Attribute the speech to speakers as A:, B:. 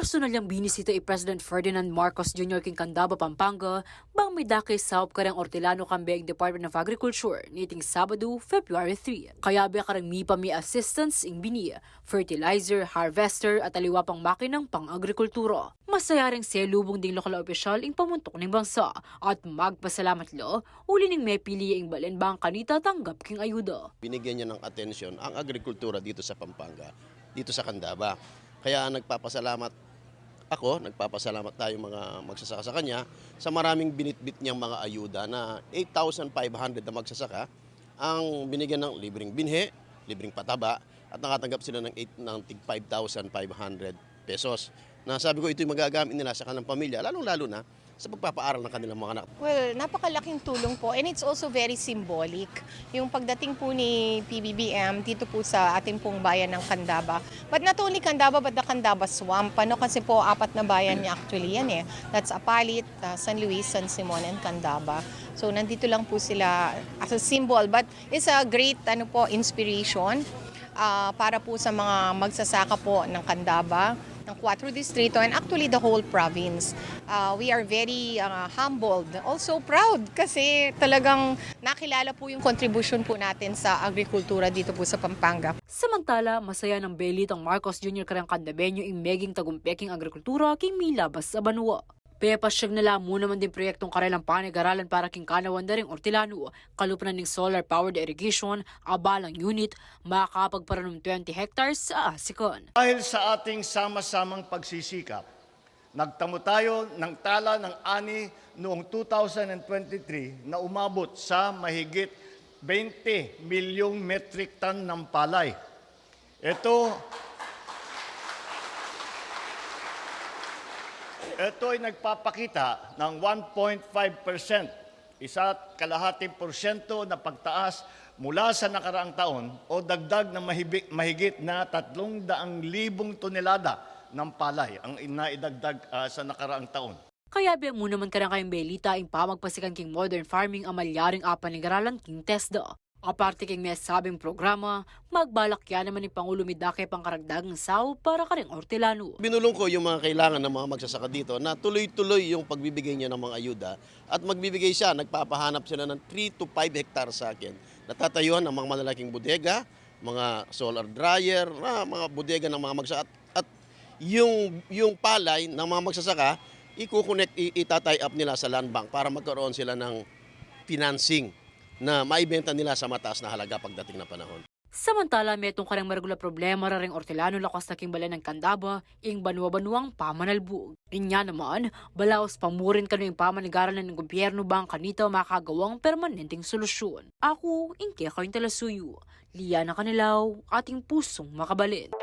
A: Personal niyang binisita ni President Ferdinand Marcos Jr. king Candaba, Pampanga, bang may dakay saop karang Ortilano Cambeing Department of Agriculture niting Sabado, February 3. Kaya ba karang mipa may assistance ing bini, fertilizer, harvester at aliwa pang makinang pang-agrikultura. Masaya ring selubong ding lokal opisyal ing pamuntok ng bangsa at magpasalamat lo, uli ning may pili ing balen bang kanita tanggap king ayuda.
B: Binigyan niya ng atensyon ang agrikultura dito sa Pampanga, dito sa Candaba. Kaya nagpapasalamat tayo mga magsasaka sa kanya sa maraming binitbit niyang mga ayuda na 8,500 na magsasaka ang binigyan ng libreng binhe, libreng pataba at nakatanggap sila ng 5,500 pesos. Na sabi ko ito'y magagamit nila sa kanilang pamilya, lalong-lalo na sa pagpapaaral ng kanilang mga anak.
C: Well, napakalaking tulong po and it's also very symbolic. Yung pagdating po ni PBBM dito po sa ating pong bayan ng Candaba. But not only Candaba but the Candaba Swamp. Kasi po 4 na bayan niya actually yan eh. That's Apalit, San Luis, San Simon and Candaba. So nandito lang po sila as a symbol but it's a great inspiration para po sa mga magsasaka po ng Candaba, ng 4 distrito and actually the whole province. We are very humbled, also proud kasi talagang nakilala po yung contribution po natin sa agrikultura dito po sa Pampanga.
A: Samantala, masaya ng belit ang Marcos Jr. karang Candabeño ing meging tagumpyaking agrikultura king milabas sa banwa. Pepasyag nila muna man din proyektong karelang panigaralan para king kanawan na ring Ortilano, kalupanan ng solar-powered irrigation, abalang unit, makakapagparanong 20 hectares sa Asikon.
D: Dahil sa ating sama-samang pagsisikap, nagtamo tayo ng tala ng ani noong 2023 na umabot sa mahigit 20 milyong metric ton ng palay. Ito ay nagpapakita ng 1.5%, 1.5% na pagtaas mula sa nakaraang taon o dagdag na mahigit na 300,000 tonelada ng palay ang inaidagdag sa nakaraang taon.
A: Kaya biya mo naman karang kayong belita ing pamagpasikan king modern farming ang malyaring apanigaralan king TESDA. Aparte king may sabing programa, magbalak yan naman ni Pangulo Midake pang karagdagang saw para karing Ortilano.
B: Binulong ko yung mga kailangan ng mga magsasaka dito na tuloy-tuloy yung pagbibigay niya ng mga ayuda at magbibigay siya, nagpapahanap sila ng 3 to 5 hectares sa akin. Natatayuan ng mga malalaking bodega, mga solar dryer, mga bodega ng mga magsasaka at yung palay ng mga magsasaka, itatay up nila sa land bank para magkaroon sila ng financing na maibenta nila sa mataas na halaga pagdating na panahon.
A: Samantala, metong karang maragula problema raring Ortilano lakas na kimbalan ng Candaba, ing banwa-banwang pamanalbog. Inya naman, balaos pamurin kano yung pamanigaralan ng gobyerno bang kanita makagawang permanenteng solusyon. Ako, Ingke Kain Talasuyo, Liana Kanilaw, ating pusong makabalin.